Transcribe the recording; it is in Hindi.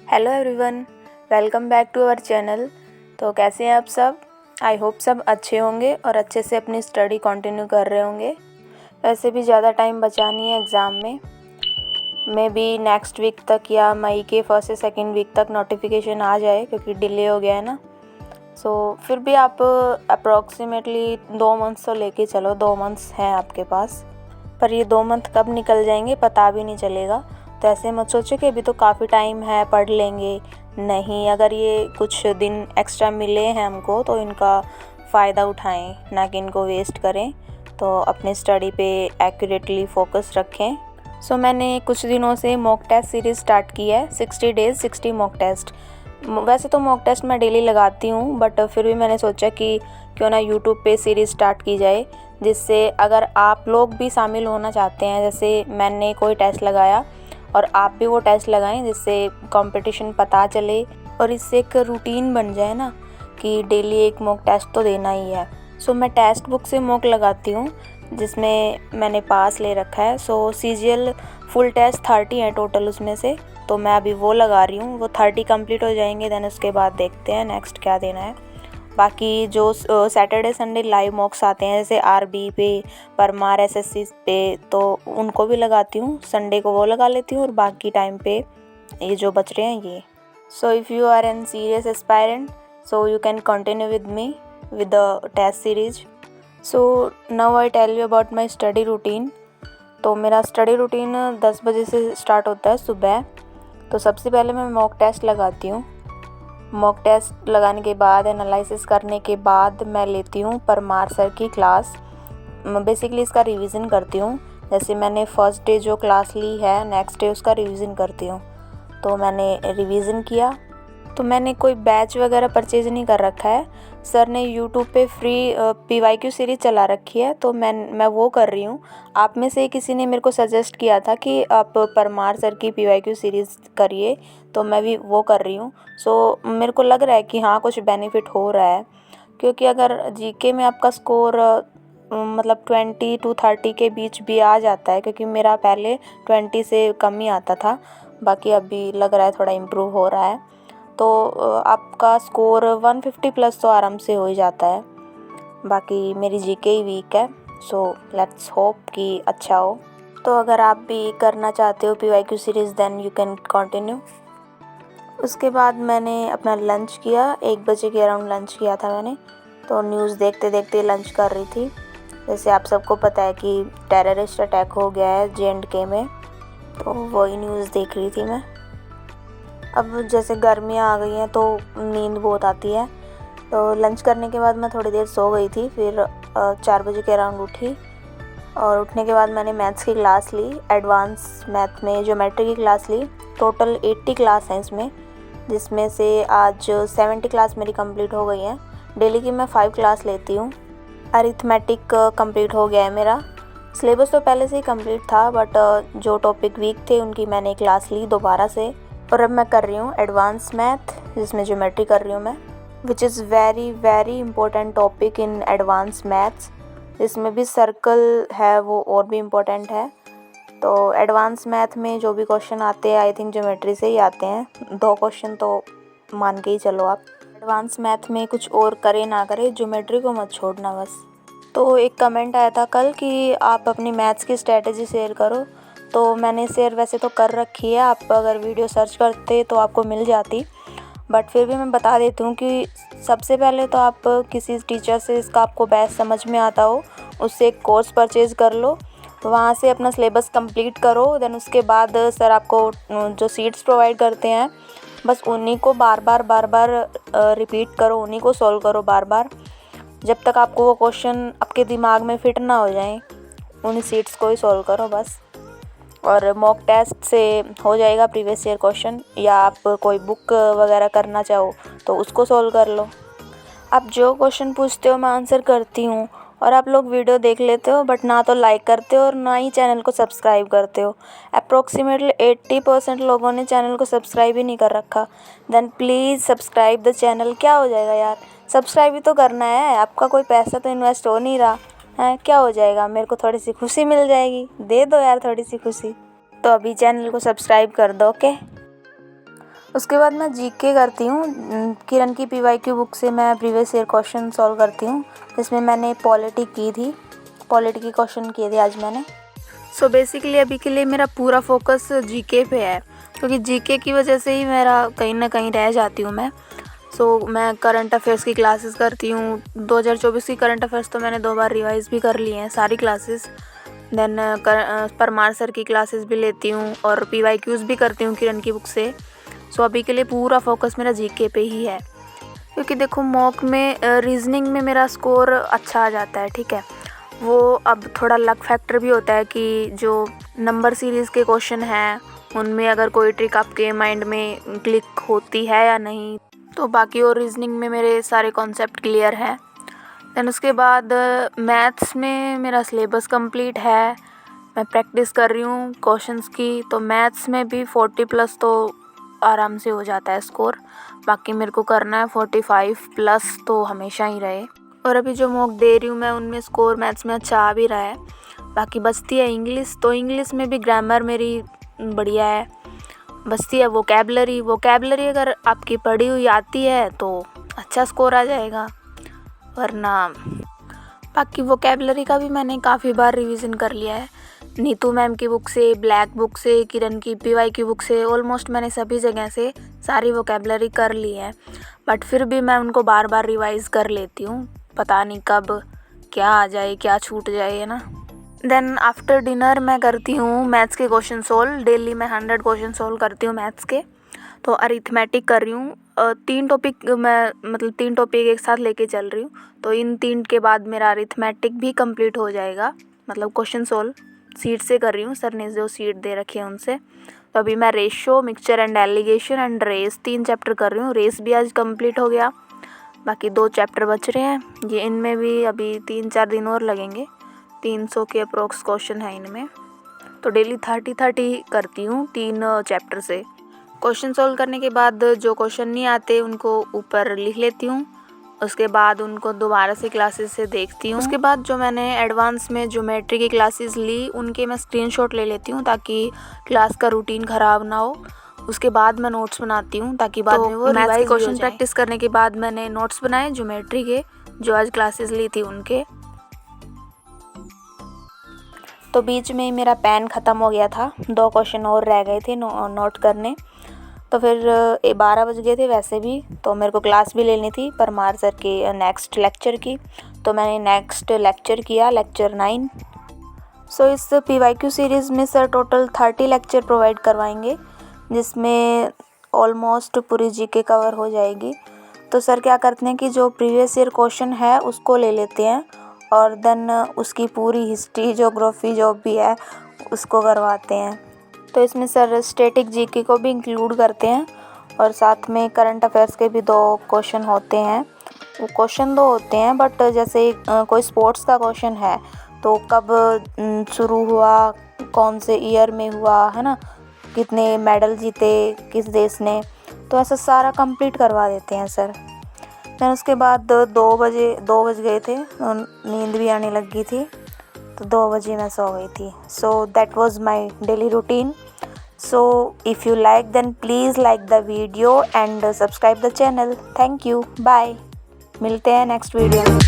Hello everyone, welcome back to our channel. तो कैसे हैं आप सब? आई होप सब अच्छे होंगे और अच्छे से अपनी स्टडी कंटिन्यू कर रहे होंगे। वैसे भी ज़्यादा टाइम बचा नहीं है एग्ज़ाम में। मे बी नेक्स्ट वीक तक या मई के फर्स्ट या सेकेंड वीक तक नोटिफिकेशन आ जाए, क्योंकि डिले हो गया है ना। फिर भी आप अप्रॉक्सीमेटली 2 मंथ्स तो लेके चलो, 2 मंथ्स हैं आपके पास। पर ये 2 मंथ कब निकल जाएंगे पता भी नहीं चलेगा। तो ऐसे मत सोचो कि अभी तो काफ़ी टाइम है, पढ़ लेंगे। नहीं, अगर ये कुछ दिन एक्स्ट्रा मिले हैं हमको तो इनका फ़ायदा उठाएं, ना कि इनको वेस्ट करें। तो अपने स्टडी पे एक्यूरेटली फोकस रखें। मैंने कुछ दिनों से मॉक टेस्ट सीरीज़ स्टार्ट की है, 60 डेज़ 60 मॉक टेस्ट। वैसे तो मॉक टेस्ट मैं डेली लगाती हूँ, बट फिर भी मैंने सोचा कि क्यों ना यूट्यूब पे सीरीज़ स्टार्ट की जाए, जिससे अगर आप लोग भी शामिल होना चाहते हैं, जैसे मैंने कोई टेस्ट लगाया और आप भी वो टेस्ट लगाएं, जिससे कंपटीशन पता चले और इससे एक रूटीन बन जाए ना कि डेली एक मॉक टेस्ट तो देना ही है। मैं टेक्स्ट बुक से मॉक लगाती हूँ, जिसमें मैंने पास ले रखा है। CGL फुल टेस्ट 30 है टोटल उसमें से, तो मैं अभी वो लगा रही हूँ। वो 30 कंप्लीट हो जाएंगे, देन उसके बाद देखते हैं नेक्स्ट क्या देना है। बाकी जो सैटरडे संडे लाइव मॉक्स आते हैं, जैसे RB पे, परमार SSC पे, तो उनको भी लगाती हूँ। संडे को वो लगा लेती हूँ और बाकी टाइम पे ये जो बच रहे हैं ये। If you are an serious aspirant, you can continue with me with the test series. Now I tell you about my study routine. तो मेरा स्टडी रूटीन 10 बजे से स्टार्ट होता है सुबह। तो सबसे पहले मैं मॉक टेस्ट लगाती हूँ। मॉक टेस्ट लगाने के बाद, एनालिसिस करने के बाद, मैं लेती हूँ परमार सर की क्लास। बेसिकली इसका रिवीजन करती हूँ। जैसे मैंने फर्स्ट डे जो क्लास ली है, नेक्स्ट डे उसका रिवीजन करती हूँ। तो मैंने रिवीजन किया। तो मैंने कोई बैच वगैरह परचेज नहीं कर रखा है। सर ने यूट्यूब पे फ्री PYQ सीरीज़ चला रखी है, तो मैं वो कर रही हूँ। आप में से किसी ने मेरे को सजेस्ट किया था कि आप परमार सर की PYQ सीरीज़ करिए, तो मैं भी वो कर रही हूँ। मेरे को लग रहा है कि हाँ, कुछ बेनिफिट हो रहा है। क्योंकि अगर GK में आपका स्कोर मतलब 20 to 30 के बीच भी आ जाता है, क्योंकि मेरा पहले 20 से कम ही आता था, बाकी अभी लग रहा है थोड़ा इम्प्रूव हो रहा है। तो आपका स्कोर 150 प्लस तो आराम से हो ही जाता है। बाकी मेरी GK ही वीक है, लेट्स होप कि अच्छा हो। तो अगर आप भी करना चाहते हो PYQ series, then you can continue. उसके बाद मैंने अपना लंच किया, 1 बजे के अराउंड लंच किया था मैंने। तो न्यूज़ देखते देखते लंच कर रही थी। जैसे आप सबको पता है कि टेररिस्ट अटैक हो गया है J&K में, तो वही न्यूज़ देख रही थी मैं। अब जैसे गर्मियाँ आ गई हैं तो नींद बहुत आती है। तो लंच करने के बाद मैं थोड़ी देर सो गई थी। फिर 4 बजे के अराउंड उठी, और उठने के बाद मैंने मैथ्स की क्लास ली। एडवांस मैथ में ज्योमेट्री की क्लास ली। टोटल 80 क्लास हैं इसमें, जिसमें से आज 70 क्लास मेरी कंप्लीट हो गई हैं। डेली की मैं 5 क्लास लेती हूँ। अरिथमेटिक कंप्लीट हो गया है मेरा। सिलेबस तो पहले से ही कंप्लीट था, बट जो टॉपिक वीक थे उनकी मैंने क्लास ली दोबारा से। और अब मैं कर रही हूँ एडवांस मैथ, जिसमें ज्योमेट्री कर रही हूँ मैं, which is very very important topic in advance maths. इसमें भी सर्कल है, वो और भी इम्पोर्टेंट है। तो एडवांस मैथ में जो भी क्वेश्चन आते हैं, आई थिंक ज्योमेट्री से ही आते हैं। 2 क्वेश्चन तो मान के ही चलो आप। एडवांस मैथ में कुछ और करे ना करे, ज्योमेट्री को मत छोड़ना बस। तो एक कमेंट आया था कल कि आप अपनी मैथ्स की स्ट्रेटजी शेयर करो। तो मैंने शेयर वैसे तो कर रखी है, आप अगर वीडियो सर्च करते तो आपको मिल जाती, बट फिर भी मैं बता देती हूँ कि सबसे पहले तो आप किसी टीचर से, इसका आपको बेस्ट समझ में आता हो, उससे एक कोर्स परचेज़ कर लो। तो वहाँ से अपना सिलेबस कंप्लीट करो। देन उसके बाद सर आपको जो सीट्स प्रोवाइड करते हैं, बस उन्हीं को बार बार रिपीट करो, उन्हीं को सॉल्व करो बार बार, जब तक आपको वो क्वेश्चन आपके दिमाग में फिट ना हो जाए। उन्हीं सीट्स को ही सॉल्व करो बस। और मॉक टेस्ट से हो जाएगा प्रीवियस ईयर क्वेश्चन, या आप कोई बुक वगैरह करना चाहो तो उसको सॉल्व कर लो। आप जो क्वेश्चन पूछते हो मैं आंसर करती हूँ, और आप लोग वीडियो देख लेते हो बट ना तो लाइक करते हो और ना ही चैनल को सब्सक्राइब करते हो। अप्रोक्सीमेटली 80% लोगों ने चैनल को सब्सक्राइब ही नहीं कर रखा। Then please subscribe the channel. क्या हो जाएगा यार, सब्सक्राइब ही तो करना है, आपका कोई पैसा तो इन्वेस्ट हो नहीं रहा है। क्या हो जाएगा, मेरे को थोड़ी सी खुशी मिल जाएगी। दे दो यार थोड़ी सी खुशी। तो अभी चैनल को सब्सक्राइब कर दो, ओके। उसके बाद मैं जीके करती हूँ। किरण की पीवाईक्यू बुक से मैं प्रीवियस ईयर क्वेश्चन सॉल्व करती हूँ, जिसमें मैंने पॉलिटी की थी, पॉलिटी के क्वेश्चन किए थे आज मैंने। सो बेसिकली अभी के लिए मेरा पूरा फोकस जीके पे है, क्योंकि जीके की वजह से ही मेरा कहीं ना कहीं रह जाती हूँ मैं। मैं करंट अफेयर्स की क्लासेस करती हूँ। 2024 की करंट अफेयर्स तो मैंने 2 बार रिवाइज भी कर लिए हैं सारी क्लासेस। देन परमार सर की क्लासेस भी लेती हूँ और पीवाईक्यूज़ भी करती हूँ किरण की बुक से। अभी के लिए पूरा फोकस मेरा जीके पे ही है, क्योंकि देखो मॉक में रीजनिंग में मेरा स्कोर अच्छा आ जाता है, ठीक है। वो अब थोड़ा लक फैक्टर भी होता है कि जो नंबर सीरीज़ के क्वेश्चन हैं उनमें अगर कोई ट्रिक आपके माइंड में क्लिक होती है या नहीं। तो बाकी और रीजनिंग में मेरे सारे कॉन्सेप्ट क्लियर हैं। देन उसके बाद मैथ्स में मेरा सिलेबस कंप्लीट है, मैं प्रैक्टिस कर रही हूँ क्वेश्चंस की। तो मैथ्स में भी 40+ तो आराम से हो जाता है स्कोर। बाकी मेरे को करना है 45+ तो हमेशा ही रहे। और अभी जो मॉक दे रही हूँ मैं उनमें स्कोर मैथ्स में अच्छा आ भी रहा है। बाकी बचती है इंग्लिश, तो इंग्लिश में भी ग्रामर मेरी बढ़िया है। बचती है वोकैबलरी अगर आपकी पढ़ी हुई आती है तो अच्छा स्कोर आ जाएगा, वरना बाकी वोकैबलरी का भी मैंने काफ़ी बार रिवीजन कर लिया है। नीतू मैम की बुक से, ब्लैक बुक से, किरण की पीवाई की बुक से, ऑलमोस्ट मैंने सभी जगह से सारी वोकैबलरी कर ली है। बट फिर भी मैं उनको बार बार रिवाइज कर लेती हूँ, पता नहीं कब क्या आ जाए, क्या छूट जाए, है ना। देन आफ्टर डिनर मैं करती हूँ मैथ्स के क्वेश्चन सोल्व। डेली मैं 100 क्वेश्चन सोल्व करती हूँ मैथ्स के। तो अरिथमेटिक कर रही हूँ। 3 टॉपिक मैं 3 टॉपिक एक साथ लेके चल रही हूँ। तो इन 3 के बाद मेरा अरिथमेटिक भी कंप्लीट हो जाएगा, मतलब क्वेश्चन सोल्व सीट से कर रही हूँ, सर ने जो सीट दे रखी है उनसे। तो अभी मैं ratio, mixture and alligation and race 3 chapter कर रही हूँ। रेस भी आज कंप्लीट हो गया, बाकी 2 चैप्टर बच रहे हैं। ये इनमें भी अभी 3-4 दिन और लगेंगे। 300 के अप्रोक्स क्वेश्चन है इनमें। तो डेली 30 करती हूँ 3 चैप्टर से। क्वेश्चन सोल्व करने के बाद जो क्वेश्चन नहीं आते उनको ऊपर लिख लेती हूँ। उसके बाद उनको दोबारा से क्लासेस से देखती हूँ। उसके बाद जो मैंने एडवांस में ज्योमेट्री की क्लासेस ली उनके मैं स्क्रीनशॉट ले लेती हूँ, ताकि क्लास का रूटीन ख़राब ना हो। उसके बाद मैं नोट्स बनाती हूँ, ताकि बाद में वो रिवाइज क्वेश्चन प्रैक्टिस करने के बाद मैंने नोट्स बनाए ज्योमेट्री के, जो आज क्लासेस ली थी उनके। तो बीच में ही मेरा पेन ख़त्म हो गया था, 2 क्वेश्चन और रह गए थे नोट करने। तो फिर 12 बज गए थे वैसे भी, तो मेरे को क्लास भी लेनी थी परमार सर के नेक्स्ट लेक्चर की। तो मैंने नेक्स्ट लेक्चर किया, लेक्चर 9। इस पीवाईक्यू सीरीज़ में सर टोटल 30 लेक्चर प्रोवाइड करवाएंगे, जिसमें ऑलमोस्ट पूरी जीके कवर हो जाएगी। तो सर क्या करते हैं कि जो प्रीवियस ईयर क्वेश्चन है उसको ले लेते हैं और देन उसकी पूरी हिस्ट्री, ज्योग्राफी जो भी है उसको करवाते हैं। तो इसमें सर स्टैटिक जीके को भी इंक्लूड करते हैं और साथ में करंट अफेयर्स के भी 2 क्वेश्चन होते हैं। वो क्वेश्चन 2 होते हैं, बट जैसे कोई स्पोर्ट्स का क्वेश्चन है तो कब शुरू हुआ, कौन से ईयर में हुआ, है ना, कितने मेडल जीते किस देश ने, तो ऐसा सारा कंप्लीट करवा देते हैं सर। फिर उसके बाद 2 बज गए थे, नींद भी आने लगी थी, तो 2 बजे मैं सो गई थी। So that was my daily routine. So if you like then please like the video and subscribe the channel. Thank you, bye, मिलते हैं नेक्स्ट वीडियो में।